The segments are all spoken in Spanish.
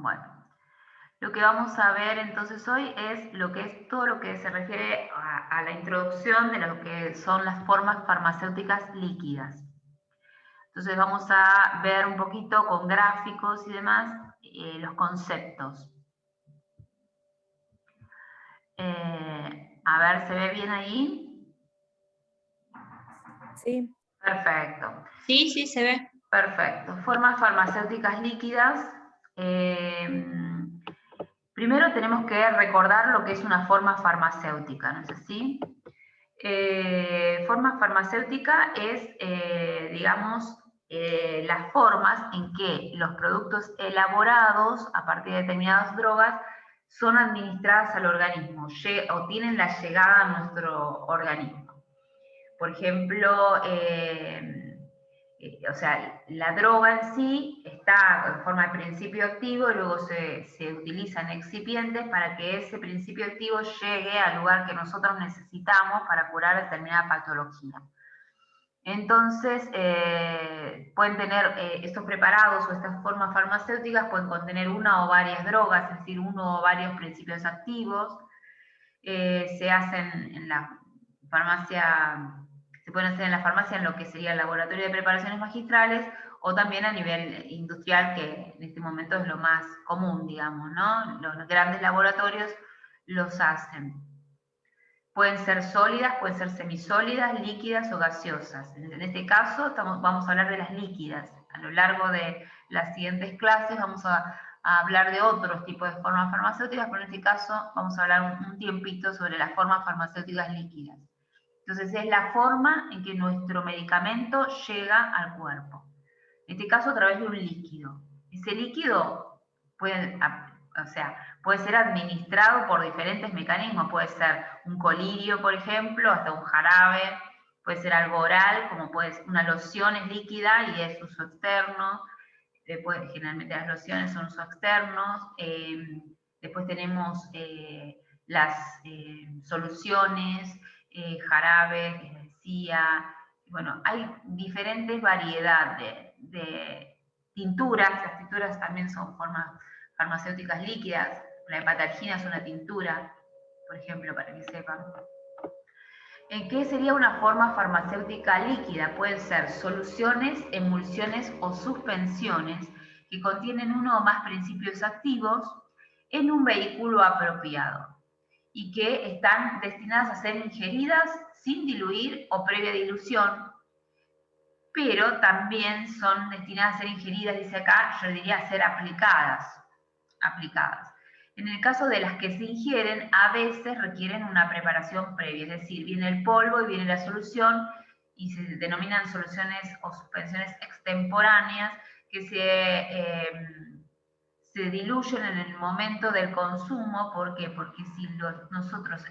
Bueno, lo que vamos a ver entonces hoy es todo lo que se refiere a la introducción de lo que son las formas farmacéuticas líquidas. Entonces vamos a ver un poquito con gráficos y demás los conceptos. A ver, ¿se ve bien ahí? Sí. Perfecto. Sí, se ve. Perfecto. Formas farmacéuticas líquidas. Primero tenemos que recordar lo que es una forma farmacéutica, ¿no es así? Forma farmacéutica es, digamos, las formas en que los productos elaborados a partir de determinadas drogas son administradas al organismo o tienen la llegada a nuestro organismo. Por ejemplo, o sea, la droga en sí está en forma de principio activo y luego se utilizan excipientes para que ese principio activo llegue al lugar que nosotros necesitamos para curar determinada patología. Entonces, pueden tener estos preparados o estas formas farmacéuticas, pueden contener una o varias drogas, es decir, uno o varios principios activos. Se hacen en la farmacia, se pueden hacer en la farmacia en lo que sería el laboratorio de preparaciones magistrales o también a nivel industrial, que en este momento es lo más común, digamos, ¿no? Los grandes laboratorios los hacen. Pueden ser sólidas, pueden ser semisólidas, líquidas o gaseosas. En este caso vamos a hablar de las líquidas. A lo largo de las siguientes clases vamos a hablar de otros tipos de formas farmacéuticas, pero en este caso vamos a hablar un tiempito sobre las formas farmacéuticas líquidas. Entonces es la forma en que nuestro medicamento llega al cuerpo. En este caso a través de un líquido. Ese líquido puede ser administrado por diferentes mecanismos. Puede ser un colirio, por ejemplo, hasta un jarabe. Puede ser algo oral, como puede ser una loción es líquida y es uso externo. Generalmente las lociones son uso externos. Después tenemos las soluciones, jarabes, les decía. Bueno, hay diferentes variedades de tinturas. Las tinturas también son formas farmacéuticas líquidas. La hepatalgina es una tintura, por ejemplo, para que sepan. ¿Qué sería una forma farmacéutica líquida? Pueden ser soluciones, emulsiones o suspensiones que contienen uno o más principios activos en un vehículo apropiado y que están destinadas a ser ingeridas sin diluir o previa dilución, pero también son destinadas a ser ingeridas, dice acá, yo diría a ser aplicadas. En el caso de las que se ingieren, a veces requieren una preparación previa, es decir, viene el polvo y viene la solución y se denominan soluciones o suspensiones extemporáneas que se diluyen en el momento del consumo. ¿Por qué? Porque si nosotros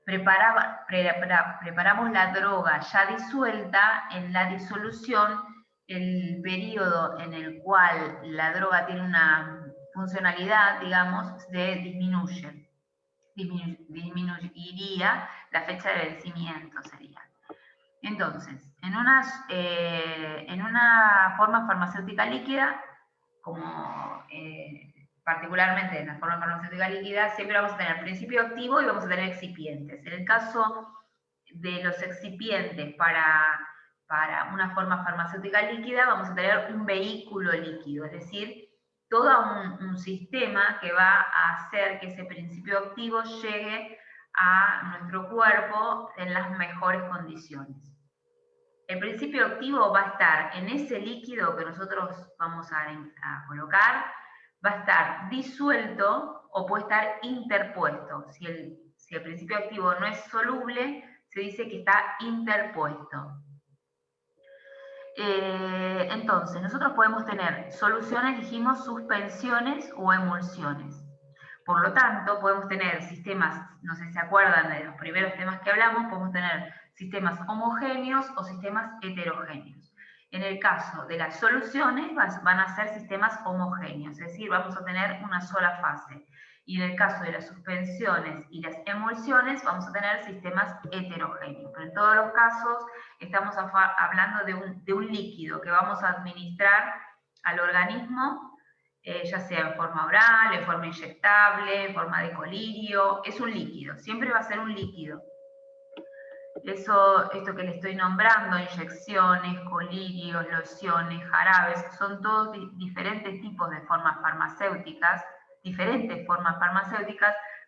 preparamos la droga ya disuelta, en la disolución, el periodo en el cual la droga tiene una funcionalidad, digamos, se disminuye. Disminuiría la fecha de vencimiento, sería. Entonces, en una forma farmacéutica líquida, como particularmente en la forma farmacéutica líquida, siempre vamos a tener principio activo y vamos a tener excipientes. En el caso de los excipientes para una forma farmacéutica líquida, vamos a tener un vehículo líquido, es decir, todo un sistema que va a hacer que ese principio activo llegue a nuestro cuerpo en las mejores condiciones. El principio activo va a estar en ese líquido que nosotros vamos a colocar, va a estar disuelto o puede estar interpuesto. Si el principio activo no es soluble, se dice que está interpuesto. Entonces, nosotros podemos tener soluciones, dijimos, suspensiones o emulsiones. Por lo tanto, podemos tener sistemas, no sé si se acuerdan de los primeros temas que hablamos, podemos tener sistemas homogéneos o sistemas heterogéneos. En el caso de las soluciones van a ser sistemas homogéneos, es decir, vamos a tener una sola fase. Y en el caso de las suspensiones y las emulsiones vamos a tener sistemas heterogéneos. Pero en todos los casos estamos hablando de un líquido que vamos a administrar al organismo ya sea en forma oral, en forma inyectable, en forma de colirio, es un líquido, siempre va a ser un líquido. Esto que le estoy nombrando, inyecciones, colirios, lociones, jarabes, son todos diferentes tipos de formas farmacéuticas,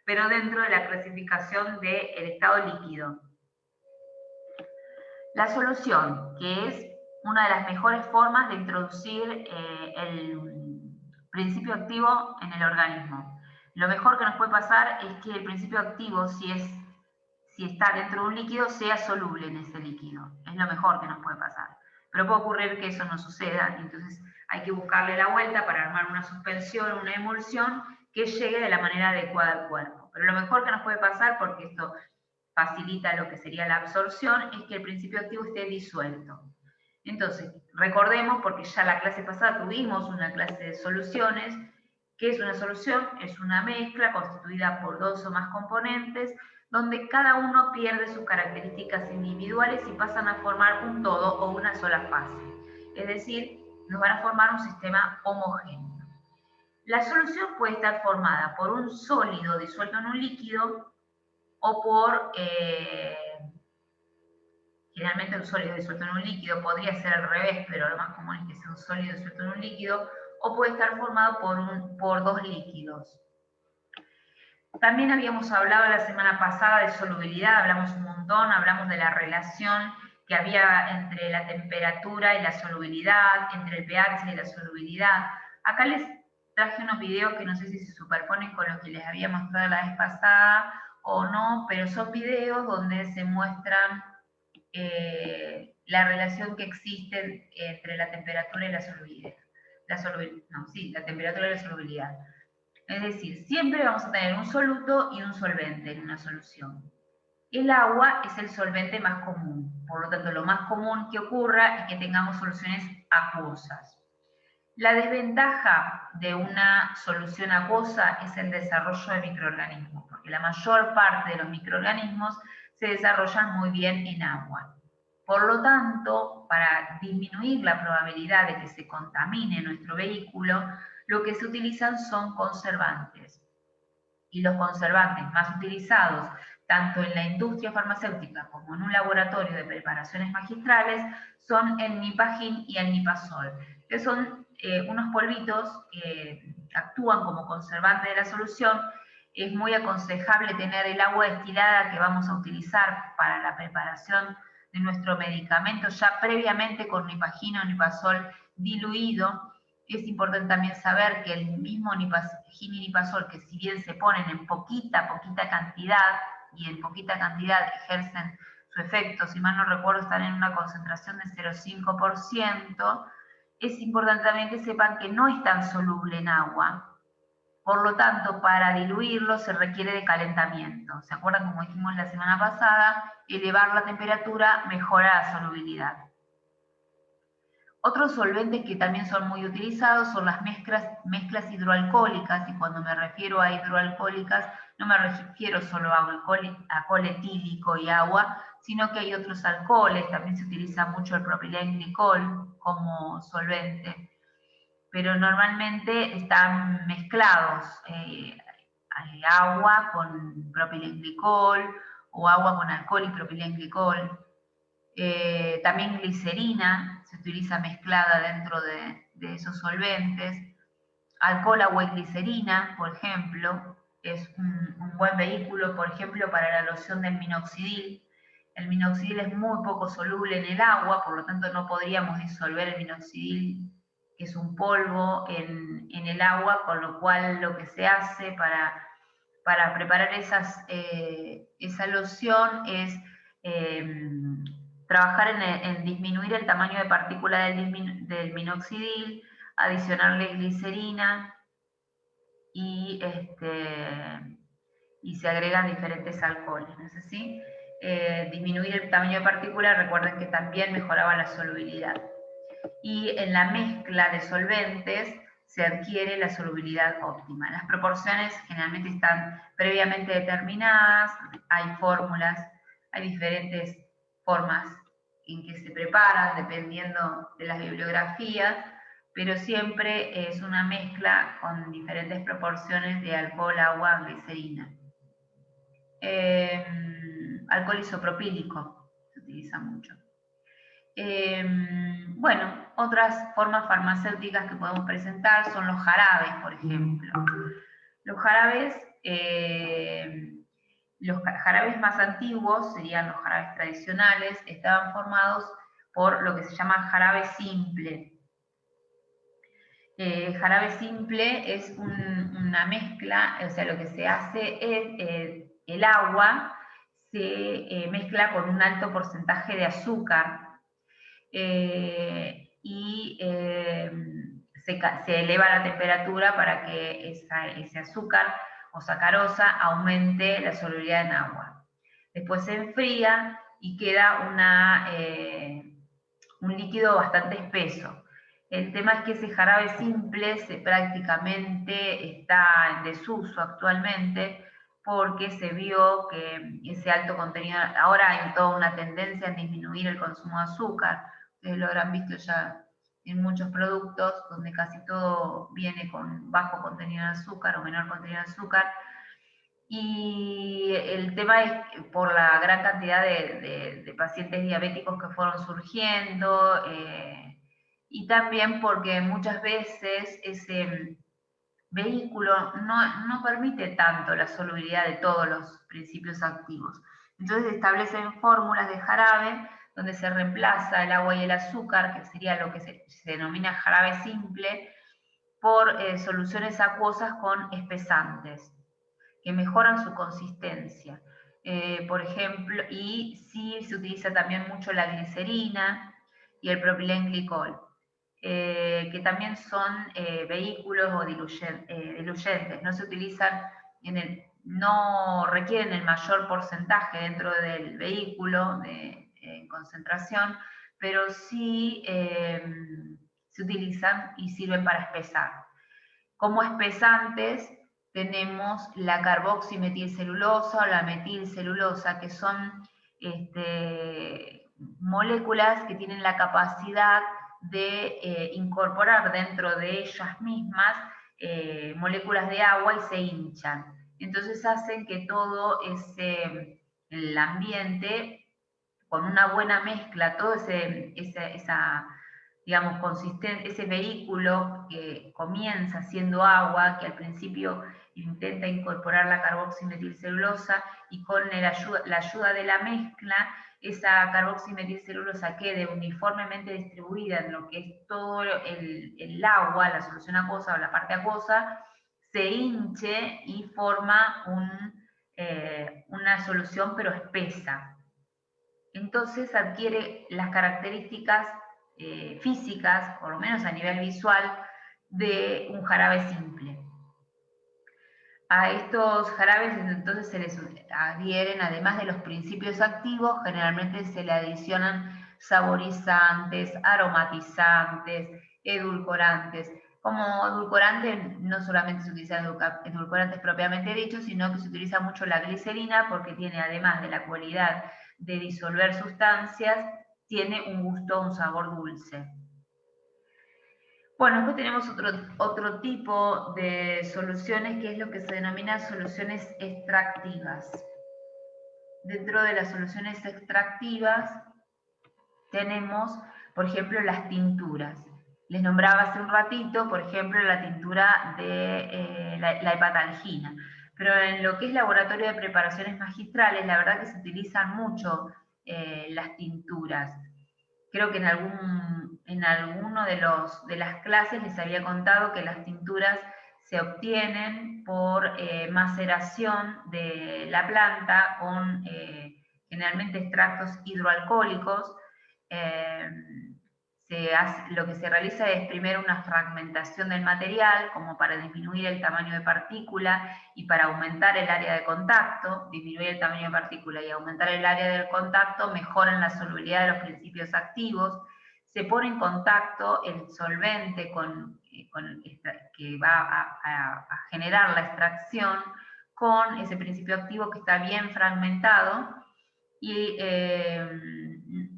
pero dentro de la clasificación del estado líquido. La solución, que es una de las mejores formas de introducir el principio activo en el organismo. Lo mejor que nos puede pasar es que el principio activo, si está dentro de un líquido, sea soluble en ese líquido. Es lo mejor que nos puede pasar. Pero puede ocurrir que eso no suceda, entonces hay que buscarle la vuelta para armar una suspensión, una emulsión que llegue de la manera adecuada al cuerpo. Pero lo mejor que nos puede pasar, porque esto facilita lo que sería la absorción, es que el principio activo esté disuelto. Entonces, recordemos, porque ya la clase pasada tuvimos una clase de soluciones. ¿Qué es una solución? Es una mezcla constituida por dos o más componentes, donde cada uno pierde sus características individuales y pasan a formar un todo o una sola fase. Es decir, nos van a formar un sistema homogéneo. La solución puede estar formada por un sólido disuelto en un líquido o por, generalmente un sólido disuelto en un líquido, podría ser al revés, pero lo más común es que sea un sólido disuelto en un líquido, o puede estar formado por dos líquidos. También habíamos hablado la semana pasada de solubilidad, hablamos un montón, hablamos de la relación que había entre la temperatura y la solubilidad, entre el pH y la solubilidad. Acá les traje unos videos que no sé si se superponen con los que les había mostrado la vez pasada o no, pero son videos donde se muestran la relación que existe entre la temperatura y la solubilidad. La temperatura y la solubilidad. Es decir, siempre vamos a tener un soluto y un solvente en una solución. El agua es el solvente más común, por lo tanto lo más común que ocurra es que tengamos soluciones acuosas. La desventaja de una solución acuosa es el desarrollo de microorganismos, porque la mayor parte de los microorganismos se desarrollan muy bien en agua. Por lo tanto, para disminuir la probabilidad de que se contamine nuestro vehículo, lo que se utilizan son conservantes. Y los conservantes más utilizados, tanto en la industria farmacéutica como en un laboratorio de preparaciones magistrales, son el nipagin y el nipazol, que son unos polvitos que actúan como conservante de la solución. Es muy aconsejable tener el agua destilada que vamos a utilizar para la preparación de nuestro medicamento ya previamente con nipagin o nipazol diluido. Es importante también saber que el mismo nipagin y nipazol, que si bien se ponen en poquita cantidad, y en poquita cantidad ejercen su efecto, si mal no recuerdo están en una concentración de 0,5%, es importante también que sepan que no es tan soluble en agua. Por lo tanto, para diluirlo se requiere de calentamiento. ¿Se acuerdan como dijimos la semana pasada? Elevar la temperatura mejora la solubilidad. Otros solventes que también son muy utilizados son las mezclas hidroalcohólicas, y cuando me refiero a hidroalcohólicas no me refiero solo a alcohol etílico y agua, sino que hay otros alcoholes. También se utiliza mucho el propilenglicol como solvente, pero normalmente están mezclados agua con propilenglicol o agua con alcohol y propilenglicol. También glicerina se utiliza mezclada dentro de esos solventes. Alcohol, agua y glicerina, por ejemplo, es un buen vehículo, por ejemplo, para la loción del minoxidil. El minoxidil es muy poco soluble en el agua, por lo tanto no podríamos disolver el minoxidil, que es un polvo, en el agua, con lo cual lo que se hace para preparar esa loción es trabajar en disminuir el tamaño de partícula del minoxidil, adicionarle glicerina y se agregan diferentes alcoholes, ¿no es así? Disminuir el tamaño de partícula, recuerden que también mejoraba la solubilidad. Y en la mezcla de solventes se adquiere la solubilidad óptima. Las proporciones generalmente están previamente determinadas, hay fórmulas, hay diferentes formas en que se preparan dependiendo de las bibliografías, pero siempre es una mezcla con diferentes proporciones de alcohol, agua, glicerina. Alcohol isopropílico se utiliza mucho. Bueno, otras formas farmacéuticas que podemos presentar son los jarabes, por ejemplo. Los jarabes más antiguos, serían los jarabes tradicionales, estaban formados por lo que se llama jarabe simple. Jarabe simple es una mezcla, o sea, lo que se hace es el agua se mezcla con un alto porcentaje de azúcar y se eleva la temperatura para que ese azúcar o sacarosa aumente la solubilidad en agua. Después se enfría y queda un líquido bastante espeso. El tema es que ese jarabe simple prácticamente está en desuso actualmente porque se vio que ese alto contenido, ahora hay toda una tendencia en disminuir el consumo de azúcar. Ustedes lo habrán visto ya en muchos productos donde casi todo viene con bajo contenido de azúcar o menor contenido de azúcar. Y el tema es por la gran cantidad de pacientes diabéticos que fueron surgiendo y también porque muchas veces ese vehículo no permite tanto la solubilidad de todos los principios activos. Entonces se establecen fórmulas de jarabe donde se reemplaza el agua y el azúcar, que sería lo que se denomina jarabe simple, por soluciones acuosas con espesantes que mejoran su consistencia. Por ejemplo, y sí se utiliza también mucho la glicerina y el propilenglicol, que también son vehículos o diluyentes, no se utilizan no requieren el mayor porcentaje dentro del vehículo en concentración, pero sí se utilizan y sirven para espesar. Como espesantes tenemos la carboximetilcelulosa o la metilcelulosa, que son moléculas que tienen la capacidad de incorporar dentro de ellas mismas moléculas de agua y se hinchan. Entonces hacen que todo el ambiente, con una buena mezcla, todo digamos, ese vehículo que comienza siendo agua, que al principio intenta incorporar la carboximetilcelulosa y con la ayuda de la mezcla, esa carboximetilcelulosa quede uniformemente distribuida en lo que es todo el agua, la solución acuosa o la parte acuosa, se hinche y forma una solución pero espesa. Entonces adquiere las características físicas, por lo menos a nivel visual, de un jarabe simple. A estos jarabes entonces se les adhieren, además de los principios activos, generalmente se le adicionan saborizantes, aromatizantes, edulcorantes. Como edulcorante no solamente se utilizan edulcorantes propiamente dichos, sino que se utiliza mucho la glicerina porque tiene, además de la cualidad de disolver sustancias, tiene un gusto, un sabor dulce. Bueno, después tenemos otro tipo de soluciones que es lo que se denomina soluciones extractivas. Dentro de las soluciones extractivas tenemos, por ejemplo, las tinturas. Les nombraba hace un ratito, por ejemplo, la tintura de la hepatalgina. Pero en lo que es laboratorio de preparaciones magistrales, la verdad que se utilizan mucho las tinturas. Creo que en alguno de las clases les había contado que las tinturas se obtienen por maceración de la planta con generalmente extractos hidroalcohólicos. Lo que se realiza es primero una fragmentación del material, como para disminuir el tamaño de partícula y para aumentar el área de contacto. Disminuir el tamaño de partícula y aumentar el área del contacto mejoran la solubilidad de los principios activos. Se pone en contacto el solvente que va a generar la extracción con ese principio activo que está bien fragmentado y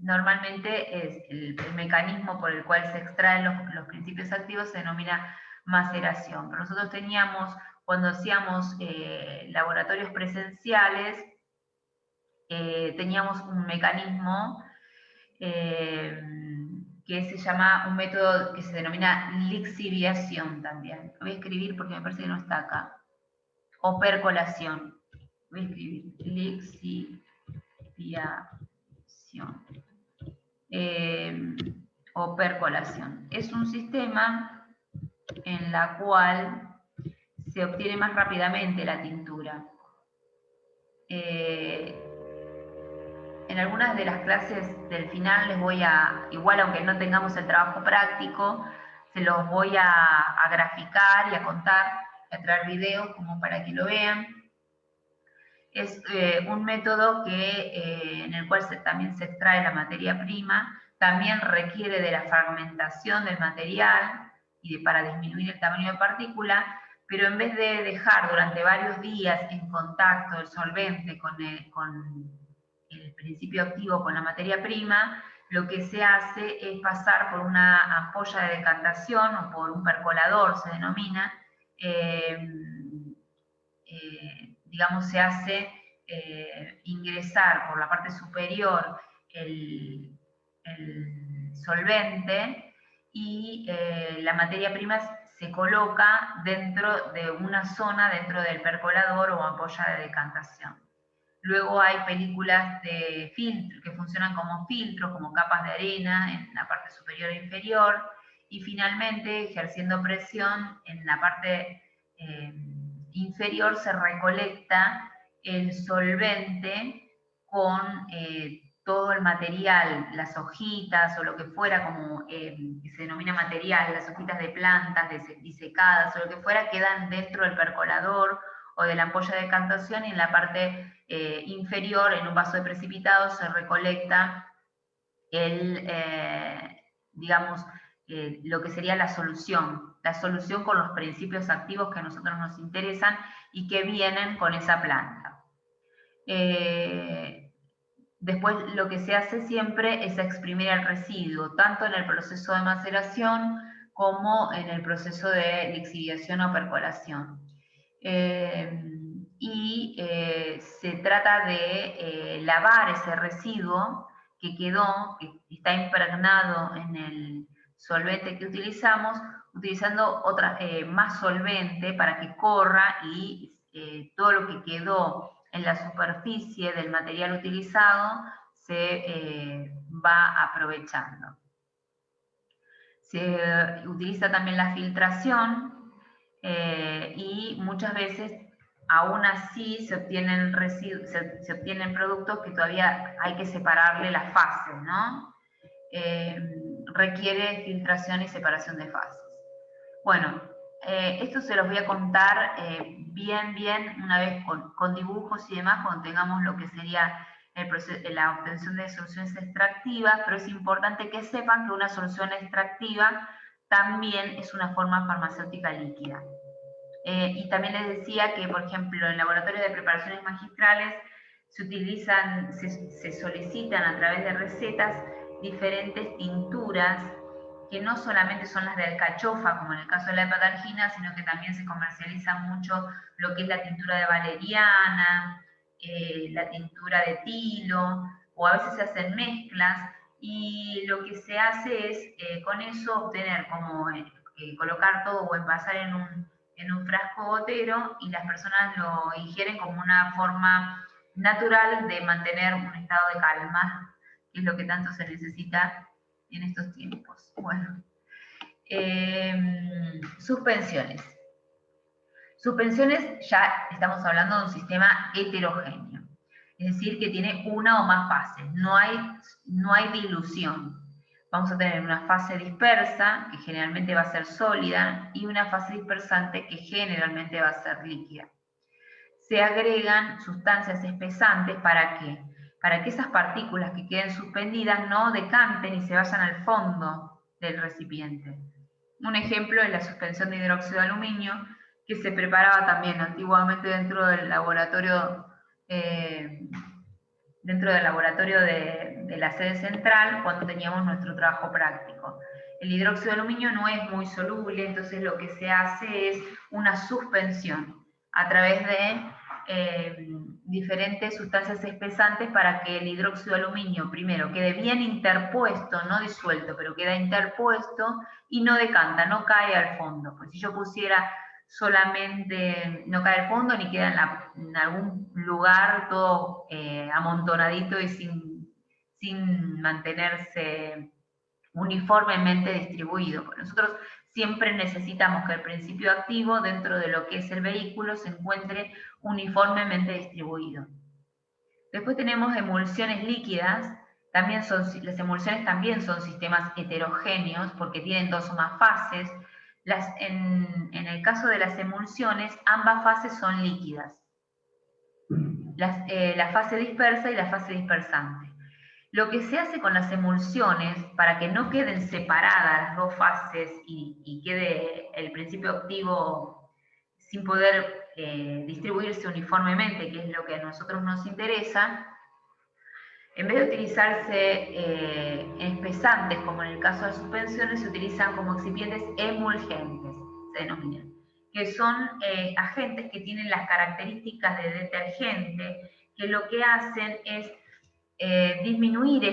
normalmente es el mecanismo por el cual se extraen los principios activos se denomina maceración. Pero nosotros teníamos, cuando hacíamos laboratorios presenciales, teníamos un mecanismo que se llama, un método que se denomina lixiviación también. Lo voy a escribir porque me parece que no está acá. O percolación. Voy a escribir lixiviación. O percolación. Es un sistema en la cual se obtiene más rápidamente la tintura. En algunas de las clases del final les voy a, igual aunque no tengamos el trabajo práctico, se los voy a graficar y a contar, a traer videos como para que lo vean. Es un método en el cual también se extrae la materia prima, también requiere de la fragmentación del material para disminuir el tamaño de partícula, pero en vez de dejar durante varios días en contacto el solvente con el principio activo con la materia prima, lo que se hace es pasar por una ampolla de decantación o por un percolador, se denomina, digamos, se hace ingresar por la parte superior el solvente y la materia prima se coloca dentro de una zona dentro del percolador o ampolla de decantación. Luego hay películas de filtro que funcionan como filtros, como capas de arena en la parte superior e inferior, y finalmente, ejerciendo presión en la parte inferior, se recolecta el solvente con todo el material, las hojitas o lo que fuera, como que se denomina material, las hojitas de plantas disecadas o lo que fuera, quedan dentro del percolador o de la ampolla de decantación, y en la parte inferior, en un vaso de precipitado, se recolecta digamos, lo que sería la solución con los principios activos que a nosotros nos interesan y que vienen con esa planta. Después lo que se hace siempre es exprimir el residuo, tanto en el proceso de maceración como en el proceso de lixiviación o percolación. Se trata de lavar ese residuo que quedó, que está impregnado en el solvente que utilizamos, utilizando más solvente para que corra y todo lo que quedó en la superficie del material utilizado se va aprovechando. Se utiliza también la filtración y muchas veces aún así se obtienen productos que todavía hay que separarle las fases, ¿no? Requiere filtración y separación de fases. Bueno, esto se los voy a contar bien, una vez con dibujos y demás, cuando tengamos lo que sería la obtención de soluciones extractivas, pero es importante que sepan que una solución extractiva también es una forma farmacéutica líquida. Y también les decía que, por ejemplo, en laboratorios de preparaciones magistrales se solicitan a través de recetas diferentes tinturas que no solamente son las de alcachofa, como en el caso de la hepatargina, sino que también se comercializa mucho lo que es la tintura de valeriana, la tintura de tilo, o a veces se hacen mezclas, y lo que se hace es con eso obtener como colocar todo o envasar en un frasco gotero, y las personas lo ingieren como una forma natural de mantener un estado de calma, que es lo que tanto se necesita en estos tiempos. Bueno, suspensiones. Suspensiones, ya estamos hablando de un sistema heterogéneo, es decir, que tiene una o más fases, no hay dilución. Vamos a tener una fase dispersa, que generalmente va a ser sólida, y una fase dispersante, que generalmente va a ser líquida. Se agregan sustancias espesantes, ¿para qué? Para que esas partículas que queden suspendidas no decanten y se vayan al fondo del recipiente. Un ejemplo es la suspensión de hidróxido de aluminio, que se preparaba también antiguamente dentro del laboratorio dentro del laboratorio de la sede central cuando teníamos nuestro trabajo práctico. El hidróxido de aluminio no es muy soluble, entonces lo que se hace es una suspensión a través de diferentes sustancias espesantes para que el hidróxido de aluminio primero quede bien interpuesto, no disuelto, pero queda interpuesto y no decanta, no cae al fondo. Pues si yo pusiera solamente, no cae al fondo ni queda en algún lugar todo amontonadito y sin mantenerse uniformemente distribuido. Nosotros siempre necesitamos que el principio activo dentro de lo que es el vehículo se encuentre uniformemente distribuido. Después tenemos emulsiones líquidas. Las emulsiones también son sistemas heterogéneos porque tienen dos o más fases. En el caso de las emulsiones, ambas fases son líquidas. La fase dispersa y la fase dispersante. Lo que se hace con las emulsiones, para que no queden separadas las dos fases y quede el principio activo sin poder distribuirse uniformemente, que es lo que a nosotros nos interesa, en vez de utilizarse espesantes, como en el caso de suspensiones, se utilizan como excipientes emulgentes, se denominan, que son agentes que tienen las características de detergente, que lo que hacen es disminuir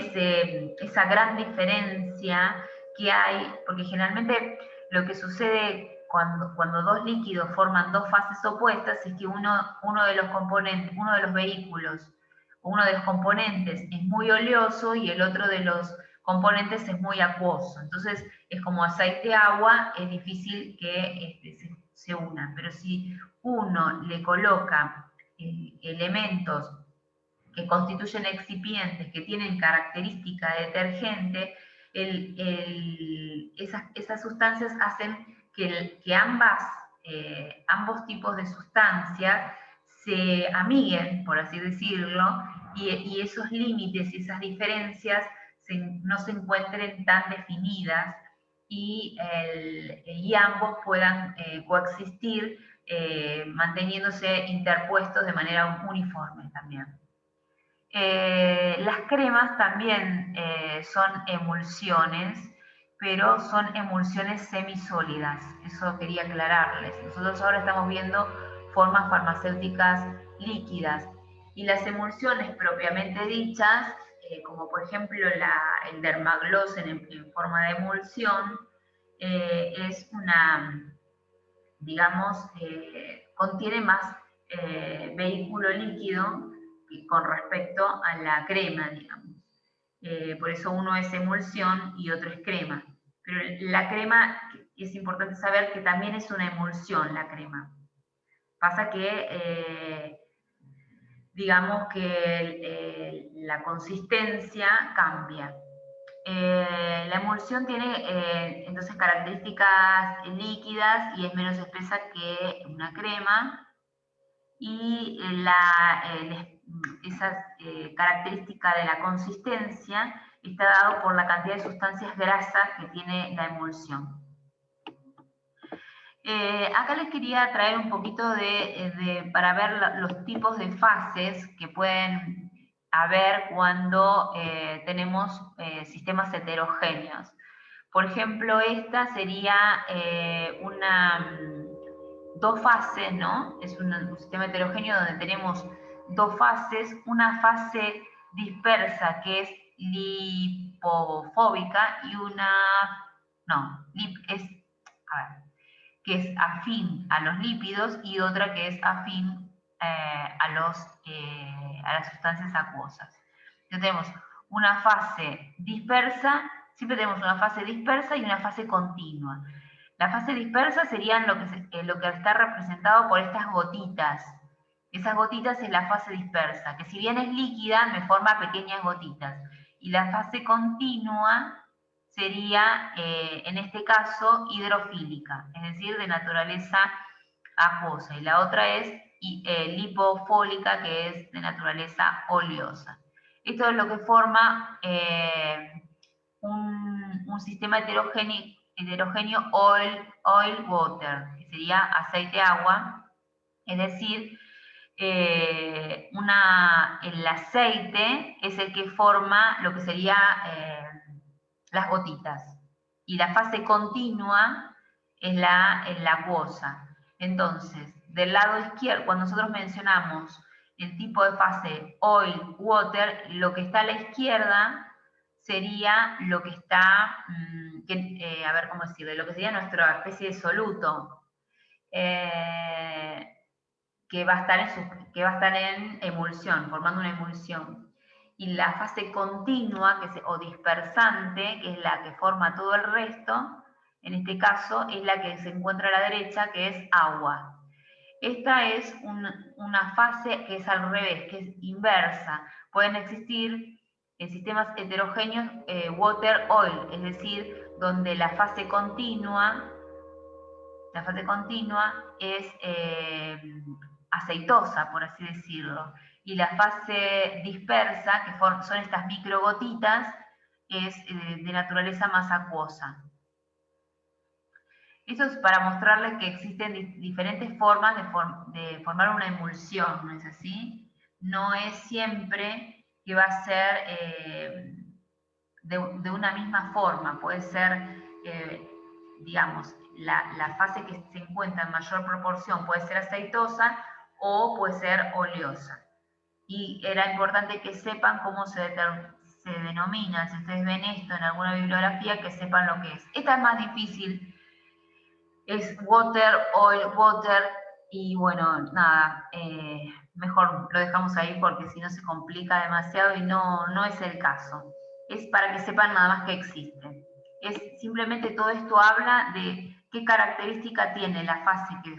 esa gran diferencia que hay, porque generalmente lo que sucede cuando dos líquidos forman dos fases opuestas es que uno de los componentes, uno de los vehículos, uno de los componentes es muy oleoso y el otro de los componentes es muy acuoso. Entonces es como aceite-agua, es difícil que se unan. Pero si uno le coloca elementos que constituyen excipientes, que tienen característica de detergente, esas sustancias hacen que ambos tipos de sustancias se amiguen, por así decirlo, y esos límites y esas diferencias no se encuentren tan definidas y ambos puedan coexistir manteniéndose interpuestos de manera uniforme también. Las cremas también son emulsiones, pero son emulsiones semisólidas. Eso quería aclararles. Nosotros ahora estamos viendo formas farmacéuticas líquidas. Y las emulsiones propiamente dichas, como por ejemplo el dermagloss en forma de emulsión, es contiene más vehículo líquido con respecto a la crema, digamos. Por eso uno es emulsión y otro es crema. Pero la crema, es importante saber que también es una emulsión la crema. Pasa que, digamos que la consistencia cambia. La emulsión tiene entonces características líquidas y es menos espesa que una crema. Y esa característica de la consistencia está dado por la cantidad de sustancias grasas que tiene la emulsión. Acá les quería traer un poquito para ver los tipos de fases que pueden haber cuando tenemos sistemas heterogéneos. Por ejemplo, esta sería dos fases, ¿no? Es un sistema heterogéneo donde tenemos dos fases, una fase dispersa que es lipofóbica y que es afín a los lípidos y otra que es afín a las sustancias acuosas. Entonces tenemos una fase dispersa, siempre tenemos una fase dispersa y una fase continua. La fase dispersa serían lo que está representado por estas gotitas. Esas gotitas es la fase dispersa, que si bien es líquida, me forma pequeñas gotitas. Y la fase continua sería, en este caso, hidrofílica, es decir, de naturaleza acuosa. Y la otra es lipofólica, que es de naturaleza oleosa. Esto es lo que forma un sistema heterogéneo oil-water, que sería aceite-agua, es decir, el aceite es el que forma lo que sería las gotitas. Y la fase continua es la acuosa. Entonces, del lado izquierdo, cuando nosotros mencionamos el tipo de fase oil, water, lo que está a la izquierda sería lo que está, a ver cómo decirlo, lo que sería nuestra especie de soluto, que va a estar en emulsión, formando una emulsión. Y la fase continua, o dispersante, que es la que forma todo el resto, en este caso es la que se encuentra a la derecha, que es agua. Esta es una fase que es al revés, que es inversa. Pueden existir sistemas heterogéneos water-oil, es decir, donde la fase continua es aceitosa, por así decirlo, y la fase dispersa, que son estas microgotitas, es de naturaleza más acuosa. Eso es para mostrarles que existen diferentes formas de formar una emulsión, ¿no es así? No es siempre que va a ser de una misma forma, puede ser, digamos, la fase que se encuentra en mayor proporción puede ser aceitosa o puede ser oleosa. Y era importante que sepan cómo se denomina, si ustedes ven esto en alguna bibliografía, que sepan lo que es. Esta es más difícil, es water, oil, water, y bueno, nada, mejor lo dejamos ahí porque si no se complica demasiado y no es el caso. Es para que sepan nada más que existe. Es simplemente todo esto habla de qué característica tiene la fase que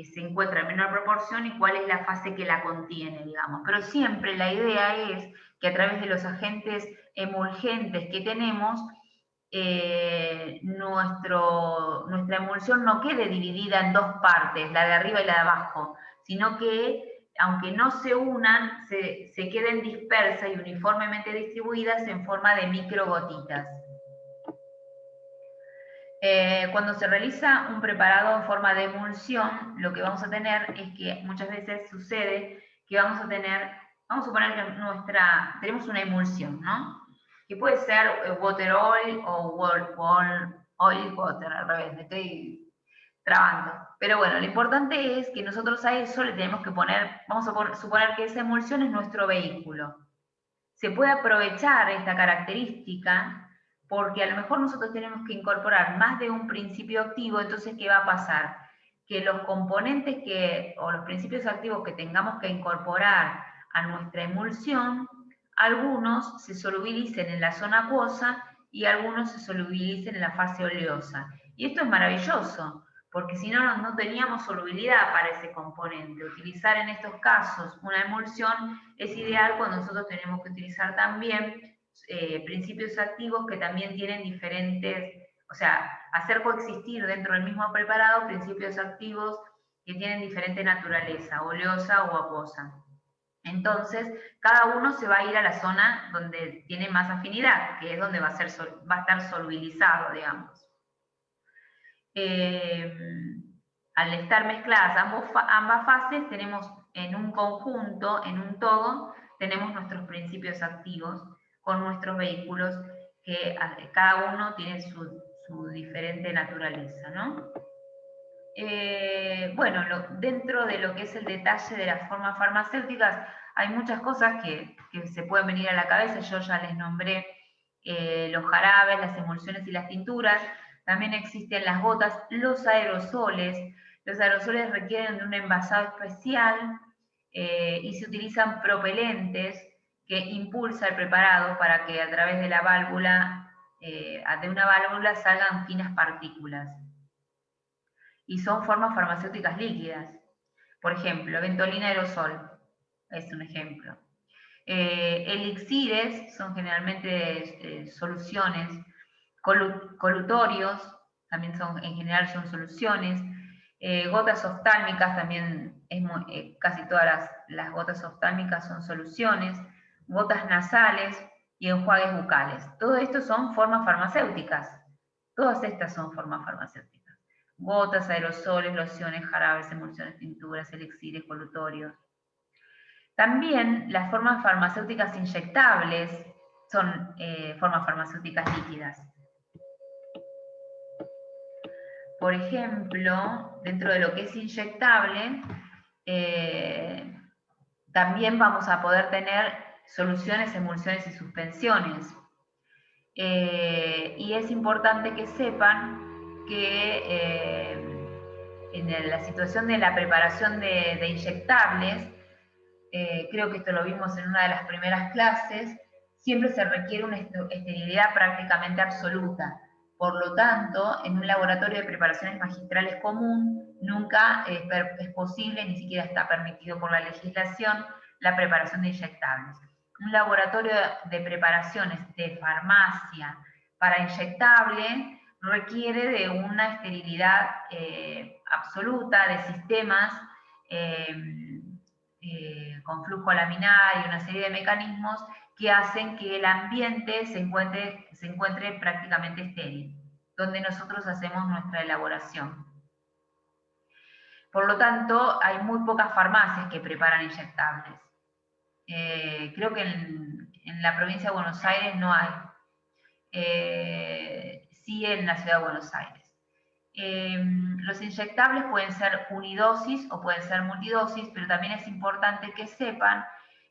se encuentra en menor proporción y cuál es la fase que la contiene, digamos. Pero siempre la idea es que a través de los agentes emulgentes que tenemos, nuestra emulsión no quede dividida en dos partes, la de arriba y la de abajo, sino que, aunque no se unan, se queden dispersas y uniformemente distribuidas en forma de microgotitas. Cuando se realiza un preparado en forma de emulsión, lo que vamos a tener es que muchas veces sucede que vamos a suponer que tenemos una emulsión, ¿no? Que puede ser water oil o oil water, al revés, me estoy trabando. Pero bueno, lo importante es que nosotros a eso le tenemos que poner, vamos a suponer que esa emulsión es nuestro vehículo. Se puede aprovechar esta característica porque a lo mejor nosotros tenemos que incorporar más de un principio activo, entonces ¿qué va a pasar? Que los componentes o los principios activos que tengamos que incorporar a nuestra emulsión, algunos se solubilicen en la zona acuosa y algunos se solubilicen en la fase oleosa. Y esto es maravilloso, porque si no, no teníamos solubilidad para ese componente. Utilizar en estos casos una emulsión es ideal cuando nosotros tenemos que utilizar también principios activos que también tienen diferentes, o sea, hacer coexistir dentro del mismo preparado principios activos que tienen diferente naturaleza, oleosa o acuosa. Entonces, cada uno se va a ir a la zona donde tiene más afinidad, que es donde va a estar solubilizado, digamos. Al estar mezcladas ambas fases, tenemos en un conjunto, en un todo, tenemos nuestros principios activos con nuestros vehículos que cada uno tiene su diferente naturaleza, ¿no? Bueno, dentro de lo que es el detalle de las formas farmacéuticas, hay muchas cosas que se pueden venir a la cabeza. Yo ya les nombré los jarabes, las emulsiones y las tinturas. También existen las gotas, los aerosoles. Los aerosoles requieren de un envasado especial y se utilizan propelentes que impulsa el preparado para que a través de la válvula, de una válvula salgan finas partículas. Y son formas farmacéuticas líquidas. Por ejemplo, Ventolina aerosol es un ejemplo. Elixires son generalmente soluciones. Colutorios también en general son soluciones. Gotas oftálmicas también, casi todas las gotas oftálmicas son soluciones. Gotas nasales y enjuagues bucales. Todo esto son formas farmacéuticas. Todas estas son formas farmacéuticas. gotas, aerosoles, lociones, jarabes, emulsiones, tinturas, elixires, colutorios. También las formas farmacéuticas inyectables son formas farmacéuticas líquidas. Por ejemplo, dentro de lo que es inyectable, también vamos a poder tener soluciones, emulsiones y suspensiones. Y es importante que sepan que en la situación de la preparación de inyectables, creo que esto lo vimos en una de las primeras clases, siempre se requiere una esterilidad prácticamente absoluta. Por lo tanto, en un laboratorio de preparaciones magistrales común, nunca es posible, ni siquiera está permitido por la legislación, la preparación de inyectables. Un laboratorio de preparaciones de farmacia para inyectable requiere de una esterilidad absoluta de sistemas con flujo laminar y una serie de mecanismos que hacen que el ambiente se encuentre prácticamente estéril, donde nosotros hacemos nuestra elaboración. Por lo tanto, hay muy pocas farmacias que preparan inyectables. Creo que en la provincia de Buenos Aires no hay. Sí en la ciudad de Buenos Aires. Los inyectables pueden ser unidosis o pueden ser multidosis, pero también es importante que sepan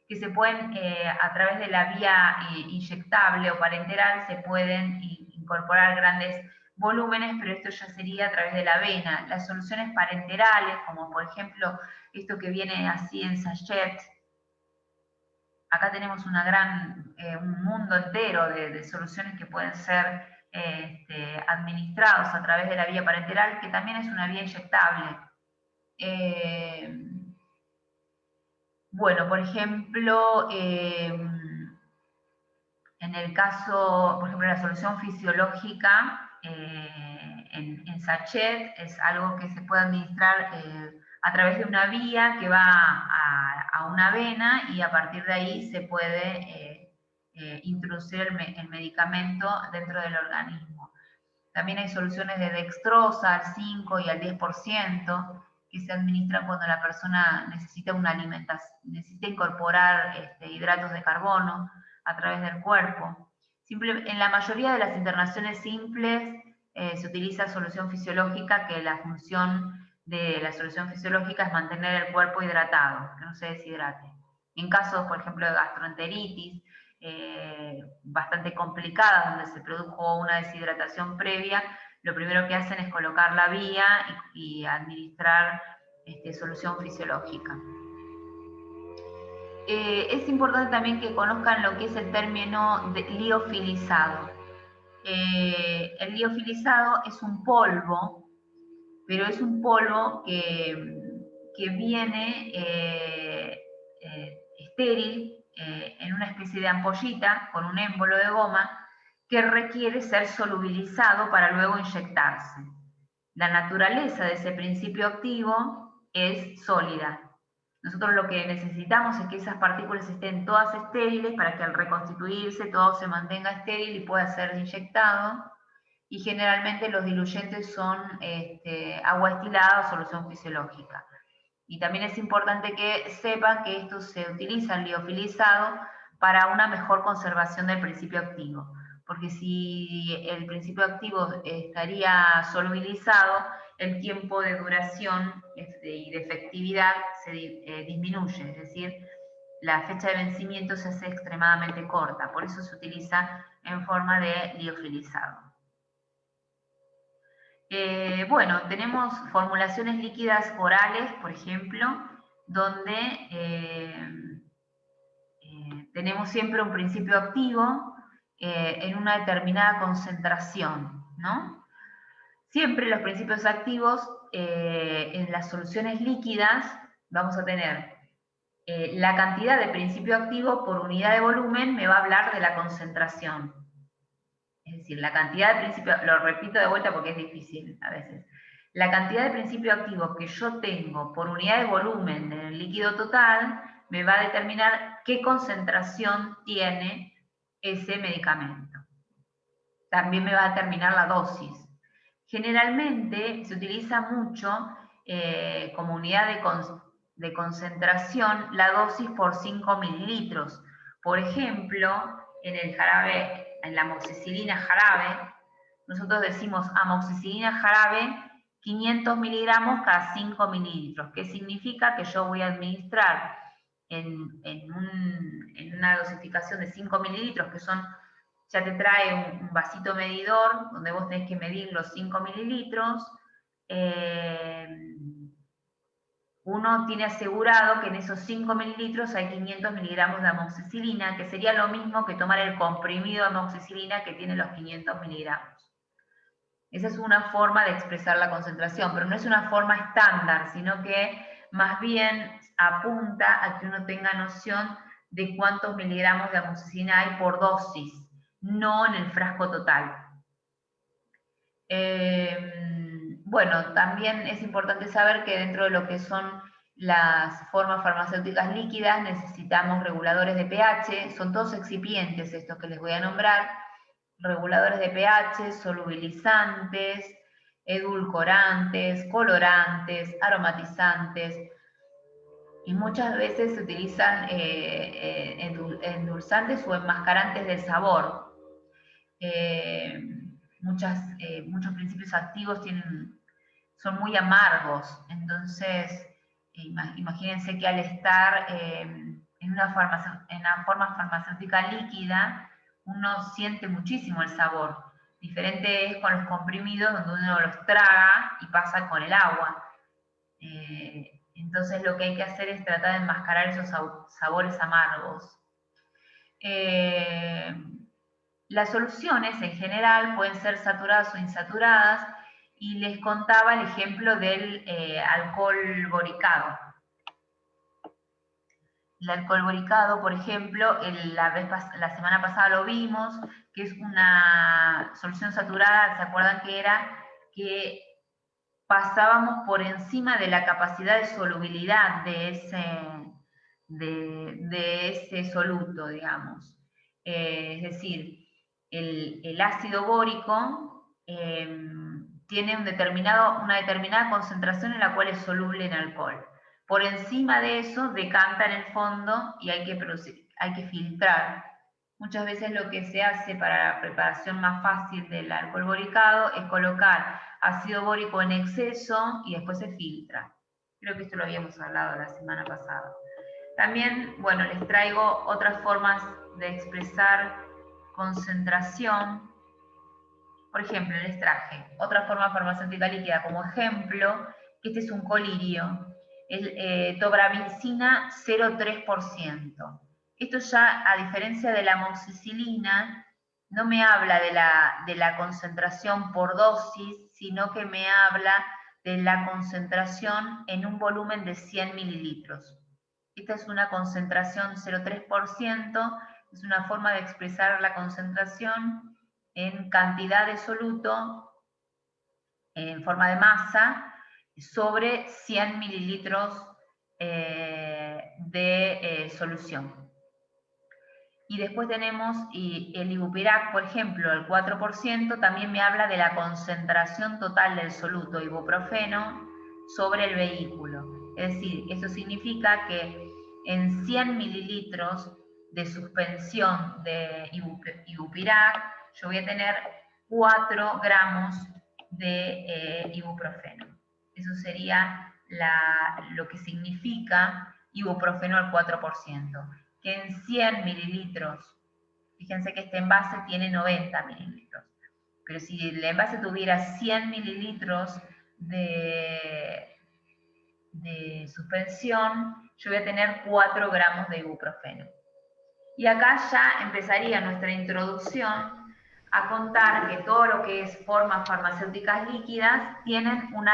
que se pueden, a través de la vía inyectable o parenteral, se pueden incorporar grandes volúmenes, pero esto ya sería a través de la vena. Las soluciones parenterales, como por ejemplo esto que viene así en sachet, acá tenemos un mundo entero de soluciones que pueden ser administrados a través de la vía parenteral, que también es una vía inyectable. Bueno, por ejemplo, en el caso, por ejemplo, la solución fisiológica en sachet es algo que se puede administrar a través de una vía que va a una vena y a partir de ahí se puede introducir el medicamento dentro del organismo. También hay soluciones de dextrosa al 5 y al 10% que se administran cuando la persona necesita una alimentación, necesita incorporar hidratos de carbono a través del cuerpo. En la mayoría de las internaciones simples se utiliza solución fisiológica, que la función de la solución fisiológica es mantener el cuerpo hidratado, que no se deshidrate. En casos, por ejemplo, de gastroenteritis, bastante complicada, donde se produjo una deshidratación previa, lo primero que hacen es colocar la vía y administrar solución fisiológica. Es importante también que conozcan lo que es el término de liofilizado. El liofilizado es un polvo, pero es un polvo que viene estéril en una especie de ampollita con un émbolo de goma que requiere ser solubilizado para luego inyectarse. La naturaleza de ese principio activo es sólida. Nosotros lo que necesitamos es que esas partículas estén todas estériles para que al reconstituirse todo se mantenga estéril y pueda ser inyectado. Y generalmente los diluyentes son agua destilada o solución fisiológica. Y también es importante que sepan que esto se utiliza, el liofilizado, para una mejor conservación del principio activo. Porque si el principio activo estaría solubilizado, el tiempo de duración y de efectividad se disminuye, es decir, la fecha de vencimiento se hace extremadamente corta. Por eso se utiliza en forma de liofilizado. Bueno, tenemos formulaciones líquidas orales, por ejemplo, donde tenemos siempre un principio activo en una determinada concentración, ¿no? Siempre los principios activos en las soluciones líquidas vamos a tener la cantidad de principio activo por unidad de volumen, me va a hablar de la concentración. Es decir, la cantidad de principio, lo repito de vuelta porque es difícil a veces, la cantidad de principio activo que yo tengo por unidad de volumen en el líquido total me va a determinar qué concentración tiene ese medicamento. También me va a determinar la dosis. Generalmente se utiliza mucho como unidad de concentración la dosis por 5 mililitros. Por ejemplo, en el jarabe, en la amoxicilina jarabe, nosotros decimos amoxicilina jarabe 500 miligramos cada 5 mililitros, que significa que yo voy a administrar en una dosificación de 5 mililitros, que son, ya te trae un vasito medidor, donde vos tenés que medir los 5 mililitros, uno tiene asegurado que en esos 5 mililitros hay 500 miligramos de amoxicilina, que sería lo mismo que tomar el comprimido de amoxicilina que tiene los 500 miligramos. Esa es una forma de expresar la concentración, pero no es una forma estándar, sino que más bien apunta a que uno tenga noción de cuántos miligramos de amoxicilina hay por dosis, no en el frasco total. Bueno, también es importante saber que dentro de lo que son las formas farmacéuticas líquidas necesitamos reguladores de pH, son todos excipientes estos que les voy a nombrar, reguladores de pH, solubilizantes, edulcorantes, colorantes, aromatizantes, y muchas veces se utilizan endulzantes o enmascarantes del sabor. Muchos principios activos son muy amargos, entonces imagínense que al estar en una forma farmacéutica líquida, uno siente muchísimo el sabor. Diferente es con los comprimidos, donde uno los traga y pasa con el agua. Entonces lo que hay que hacer es tratar de enmascarar esos sabores amargos. Las soluciones en general pueden ser saturadas o insaturadas, y les contaba el ejemplo del alcohol boricado. El alcohol boricado, por ejemplo, la semana pasada lo vimos, que es una solución saturada. ¿Se acuerdan que era? Que pasábamos por encima de la capacidad de solubilidad de ese soluto, digamos. Es decir, el ácido bórico tiene una determinada concentración en la cual es soluble en alcohol. Por encima de eso decanta en el fondo y hay que filtrar. Muchas veces lo que se hace para la preparación más fácil del alcohol boricado es colocar ácido bórico en exceso y después se filtra. Creo que esto lo habíamos hablado la semana pasada. También, bueno, les traigo otras formas de expresar concentración. Por ejemplo, les traje otra forma farmacéutica líquida como ejemplo, que este es un colirio, el tobramicina 0,3%. Esto ya, a diferencia de la amoxicilina, no me habla de la concentración por dosis, sino que me habla de la concentración en un volumen de 100 mililitros. Esta es una concentración 0,3%, es una forma de expresar la concentración en cantidad de soluto, en forma de masa, sobre 100 mililitros de solución. Y después tenemos el ibupirac, por ejemplo, el 4%, también me habla de la concentración total del soluto ibuprofeno sobre el vehículo. Es decir, eso significa que en 100 mililitros de suspensión de ibupirac, yo voy a tener 4 gramos de ibuprofeno. Eso sería lo que significa ibuprofeno al 4%. Que en 100 mililitros, fíjense que este envase tiene 90 mililitros, pero si el envase tuviera 100 mililitros de suspensión, yo voy a tener 4 gramos de ibuprofeno. Y acá ya empezaría nuestra introducción a contar que todo lo que es formas farmacéuticas líquidas tienen una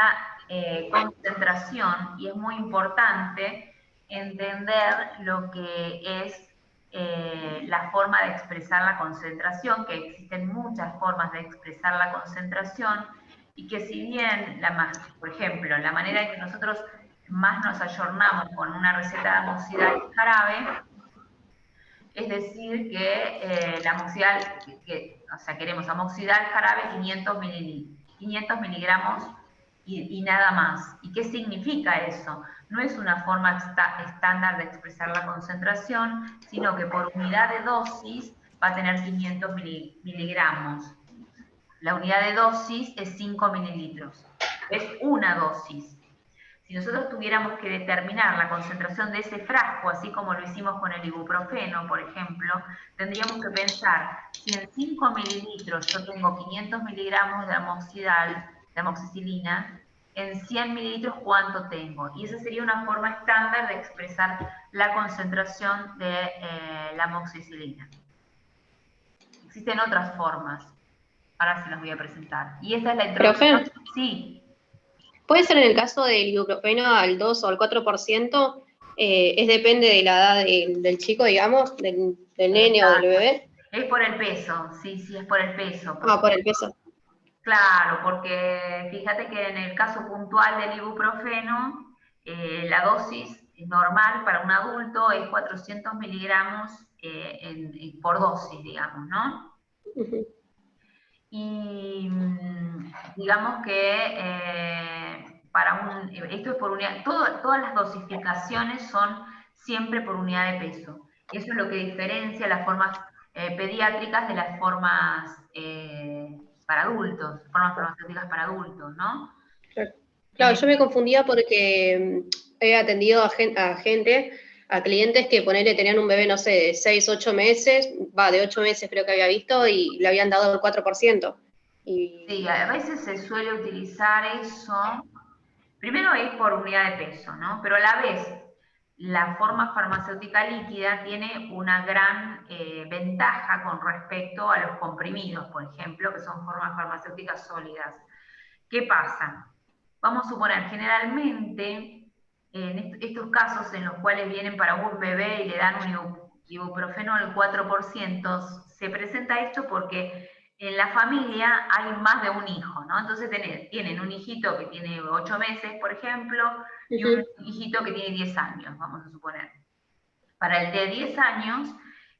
concentración, y es muy importante entender lo que es la forma de expresar la concentración, que existen muchas formas de expresar la concentración, y que si bien, por ejemplo, la manera en que nosotros más nos ayornamos con una receta de amoxidal jarabe, es decir, que la amoxidal, o sea, queremos amoxidal jarabe 500 500 miligramos y nada más. ¿Y qué significa eso? No es una forma estándar de expresar la concentración, sino que por unidad de dosis va a tener 500 miligramos. La unidad de dosis es 5 mililitros. Es una dosis. Si nosotros tuviéramos que determinar la concentración de ese frasco, así como lo hicimos con el ibuprofeno, por ejemplo, tendríamos que pensar, si en 5 mililitros yo tengo 500 miligramos de amoxicilina, en 100 mililitros ¿cuánto tengo? Y esa sería una forma estándar de expresar la concentración de la amoxicilina. Existen otras formas, ahora se las voy a presentar. Y esta es la introducción. Profe, Sí. puede ser en el caso del ibuprofeno al 2 o al 4%, depende de la edad del chico, digamos, del nene o del bebé. Es por el peso, sí, es por el peso. Ah, por el peso. Claro, porque fíjate que en el caso puntual del ibuprofeno, la dosis normal para un adulto es 400 miligramos por dosis, digamos, ¿no? Uh-huh. Y digamos que esto es por unidad, todas las dosificaciones son siempre por unidad de peso. Eso es lo que diferencia las formas pediátricas de las formas para adultos, formas farmacéuticas para adultos, ¿no? Claro, yo me confundía porque he atendido a gente, a clientes que ponerle tenían un bebé, no sé, de 6, 8 meses, de 8 meses creo que había visto, y le habían dado el 4%. Sí, a veces se suele utilizar eso. Primero es por unidad de peso, ¿no? Pero a la vez, la forma farmacéutica líquida tiene una gran ventaja con respecto a los comprimidos, por ejemplo, que son formas farmacéuticas sólidas. ¿Qué pasa? Vamos a suponer, generalmente, en estos casos en los cuales vienen para un bebé y le dan un ibuprofeno al 4%, se presenta esto porque en la familia hay más de un hijo, ¿no? Entonces tienen un hijito que tiene 8 meses, por ejemplo, y un hijito que tiene 10 años, vamos a suponer. Para el de 10 años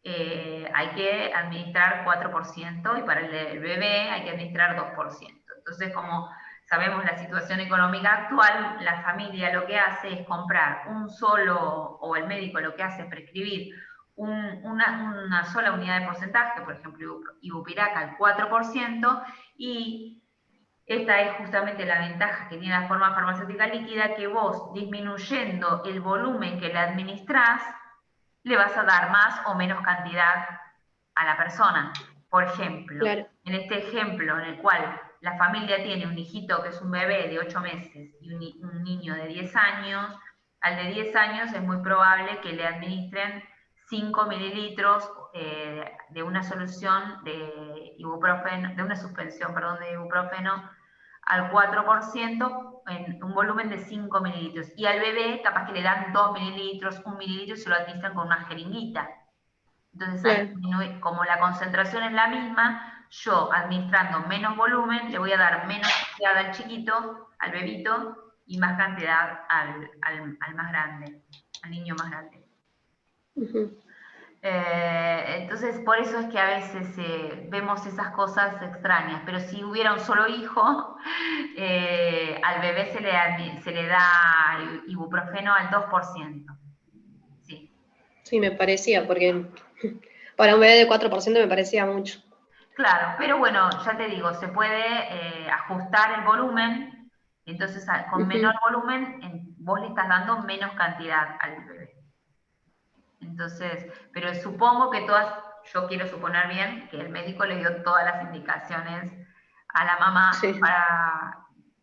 hay que administrar 4% y para el del bebé hay que administrar 2%. Entonces, como sabemos la situación económica actual, la familia lo que hace es comprar un solo, o el médico lo que hace es prescribir una sola unidad de porcentaje, por ejemplo, ibupiraca al 4%, y esta es justamente la ventaja que tiene la forma farmacéutica líquida, que vos, disminuyendo el volumen que le administrás, le vas a dar más o menos cantidad a la persona. Por ejemplo, Claro. en este ejemplo en el cual la familia tiene un hijito que es un bebé de 8 meses y un niño de 10 años, al de 10 años es muy probable que le administren 5 mililitros de una solución de ibuprofeno, de una suspensión, perdón, de ibuprofeno al 4% en un volumen de 5 mililitros. Y al bebé capaz que le dan 2 mililitros, 1 mililitro y se lo administran con una jeringuita. Entonces, ahí, como la concentración es la misma, yo administrando menos volumen, le voy a dar menos cantidad al chiquito, al bebito, y más cantidad al más grande, al niño más grande. Uh-huh. Entonces, por eso es que a veces vemos esas cosas extrañas, pero si hubiera un solo hijo, al bebé se le da ibuprofeno al 2%. Sí. Sí, me parecía, porque para un bebé de 4% me parecía mucho. Claro, pero bueno, ya te digo, se puede ajustar el volumen, entonces con menor volumen vos le estás dando menos cantidad al bebé. Entonces, pero supongo que yo quiero suponer bien que el médico le dio todas las indicaciones a la mamá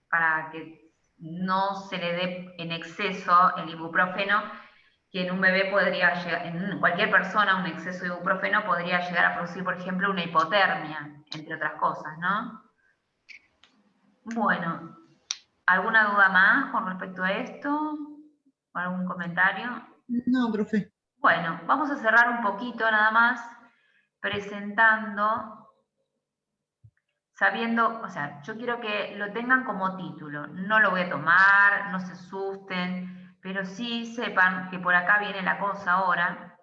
para que no se le dé en exceso el ibuprofeno, que en un bebé podría llegar, en cualquier persona un exceso de ibuprofeno podría llegar a producir, por ejemplo, una hipotermia, entre otras cosas, ¿no? Bueno, ¿alguna duda más con respecto a esto? ¿O algún comentario? No, profe. Bueno, vamos a cerrar un poquito nada más presentando, sabiendo, o sea, yo quiero que lo tengan como título, no lo voy a tomar, no se asusten, pero sí sepan que por acá viene la cosa ahora,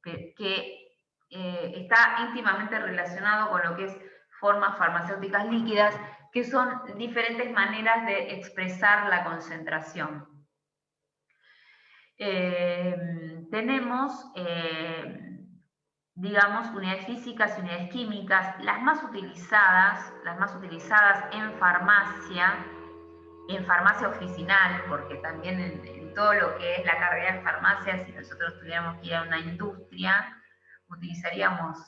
que está íntimamente relacionado con lo que es formas farmacéuticas líquidas, que son diferentes maneras de expresar la concentración. Tenemos, digamos, unidades físicas y unidades químicas, las más utilizadas en farmacia oficinal, porque también en todo lo que es la carrera de farmacia, si nosotros tuviéramos que ir a una industria, utilizaríamos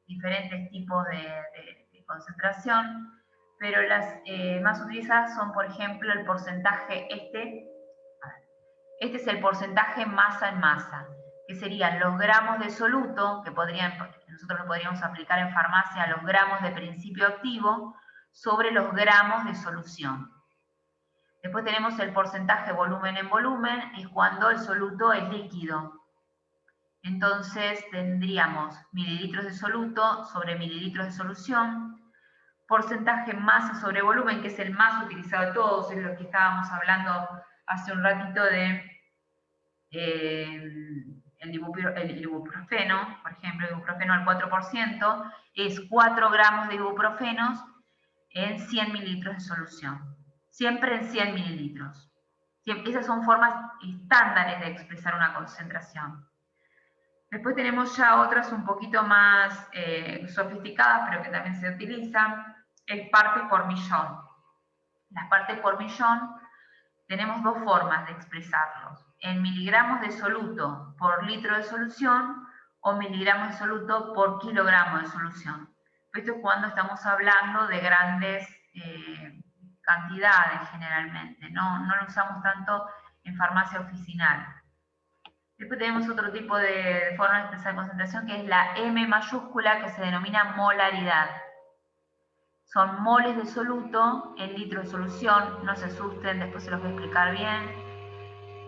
diferentes tipos de concentración, pero las más utilizadas son, por ejemplo, el porcentaje, este es el porcentaje masa en masa, que serían los gramos de soluto, que nosotros lo podríamos aplicar en farmacia a los gramos de principio activo, sobre los gramos de solución. Después tenemos el porcentaje volumen en volumen, es cuando el soluto es líquido. Entonces tendríamos mililitros de soluto sobre mililitros de solución, porcentaje masa sobre volumen, que es el más utilizado de todos, es lo que estábamos hablando hace un ratito de el ibuprofeno, por ejemplo, ibuprofeno al 4%, es 4 gramos de ibuprofenos en 100 mililitros de solución. Siempre en 100 mililitros. Esas son formas estándares de expresar una concentración. Después tenemos ya otras un poquito más sofisticadas, pero que también se utilizan, es partes por millón. Las partes por millón tenemos dos formas de expresarlos, en miligramos de soluto por litro de solución o miligramos de soluto por kilogramo de solución. Esto es cuando estamos hablando de grandes cantidades generalmente, no lo usamos tanto en farmacia oficinal. Después tenemos otro tipo de forma de expresar concentración, que es la M mayúscula, que se denomina molaridad. Son moles de soluto en litros de solución, no se asusten, después se los voy a explicar bien.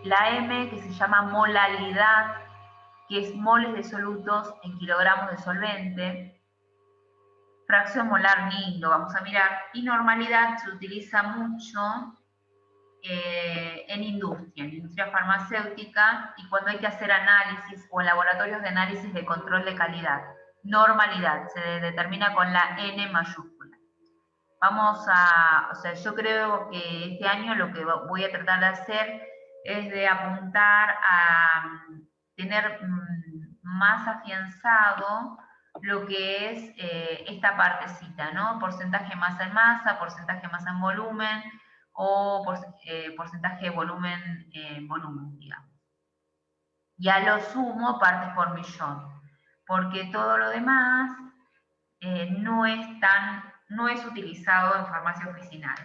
La M, que se llama molalidad, que es moles de solutos en kilogramos de solvente. Fracción molar ni lo vamos a mirar. Y normalidad se utiliza mucho en industria farmacéutica y cuando hay que hacer análisis o en laboratorios de análisis de control de calidad. Normalidad se determina con la N mayúscula. Yo creo que este año lo que voy a tratar de hacer es de apuntar a tener más afianzado lo que es esta partecita, ¿no? Porcentaje masa en masa, porcentaje masa en volumen, o porcentaje de volumen en volumen, digamos. Y a lo sumo partes por millón, porque todo lo demás no es utilizado en farmacia oficinal.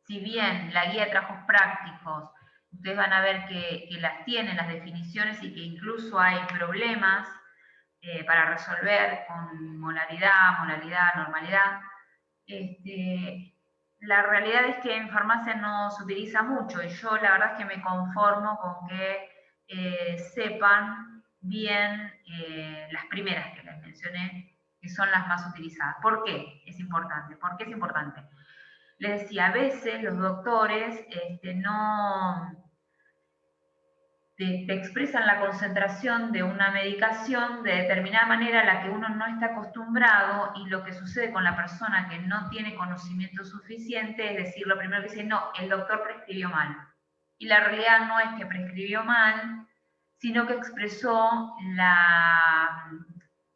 Si bien la guía de trabajos prácticos, ustedes van a ver que las tienen, las definiciones, y que incluso hay problemas para resolver con molaridad, normalidad, la realidad es que en farmacia no se utiliza mucho y yo la verdad es que me conformo con que sepan bien las primeras que les mencioné, que son las más utilizadas. ¿Por qué es importante? ¿Por qué es importante? Les decía, a veces los doctores te expresan la concentración de una medicación de determinada manera a la que uno no está acostumbrado, y lo que sucede con la persona que no tiene conocimiento suficiente es decir, lo primero que dice, no, el doctor prescribió mal. Y la realidad no es que prescribió mal, sino que expresó la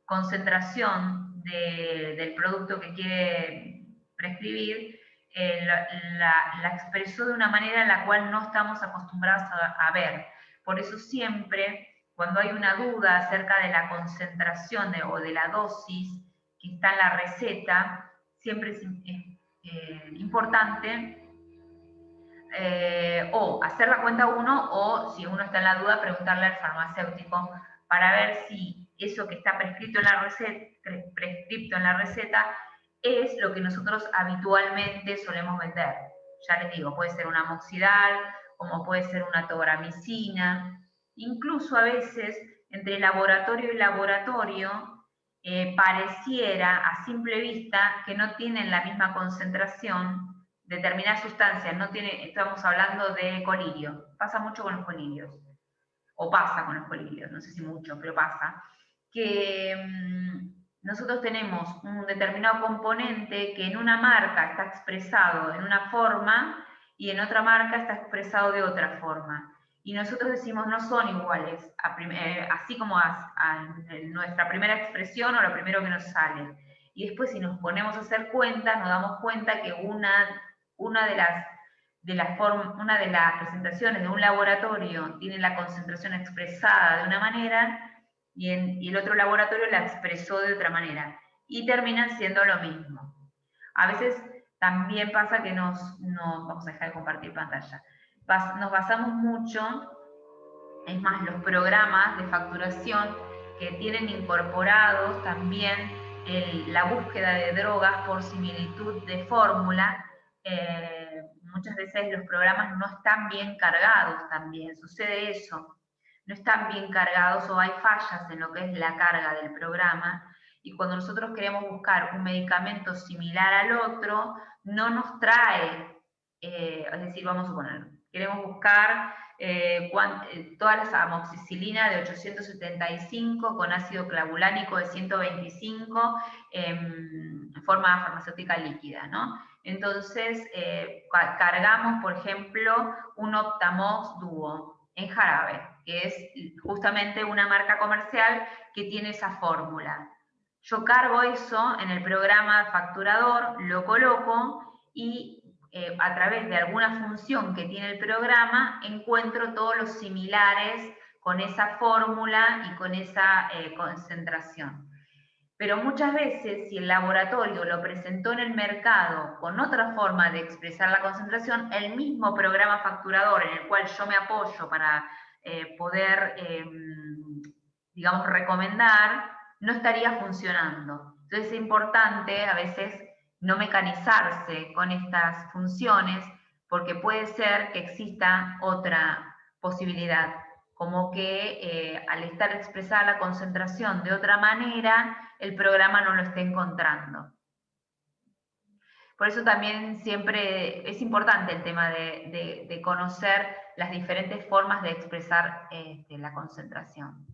concentración del producto que quiere prescribir, la expresó de una manera en la cual no estamos acostumbrados a ver. Por eso siempre, cuando hay una duda acerca de la concentración o de la dosis que está en la receta, siempre es importante o hacer la cuenta uno, o si uno está en la duda, preguntarle al farmacéutico para ver si eso que está prescrito en la receta es lo que nosotros habitualmente solemos vender. Ya les digo, puede ser un amoxidal, como puede ser una tobramicina. Incluso a veces, entre laboratorio y laboratorio, pareciera a simple vista que no tienen la misma concentración determinadas sustancias. Estamos hablando de colirio. Pasa mucho con los colirios. O pasa con los colirios, no sé si mucho, pero pasa. Que nosotros tenemos un determinado componente que en una marca está expresado en una forma y en otra marca está expresado de otra forma. Y nosotros decimos no son iguales, así como en nuestra primera expresión o lo primero que nos sale. Y después si nos ponemos a hacer cuentas, nos damos cuenta que una de las presentaciones de un laboratorio tiene la concentración expresada de una manera y el otro laboratorio la expresó de otra manera. Y terminan siendo lo mismo. A veces también pasa que vamos a dejar de compartir pantalla, nos basamos mucho, es más, los programas de facturación que tienen incorporados también la búsqueda de drogas por similitud de fórmula, muchas veces los programas no están bien cargados también, sucede eso, no están bien cargados o hay fallas en lo que es la carga del programa, y cuando nosotros queremos buscar un medicamento similar al otro, no nos trae, es decir, vamos a suponer, queremos buscar todas las amoxicilina de 875 con ácido clavulánico de 125 en forma farmacéutica líquida, ¿no? Entonces, cargamos, por ejemplo, un Optamox Duo en jarabe, que es justamente una marca comercial que tiene esa fórmula. Yo cargo eso en el programa facturador, lo coloco y a través de alguna función que tiene el programa encuentro todos los similares con esa fórmula y con esa concentración. Pero muchas veces, si el laboratorio lo presentó en el mercado con otra forma de expresar la concentración, el mismo programa facturador en el cual yo me apoyo para poder, digamos, recomendar, no estaría funcionando. Entonces es importante a veces no mecanizarse con estas funciones, porque puede ser que exista otra posibilidad, como que al estar expresada la concentración de otra manera, el programa no lo esté encontrando. Por eso también siempre es importante el tema de conocer las diferentes formas de expresar la concentración.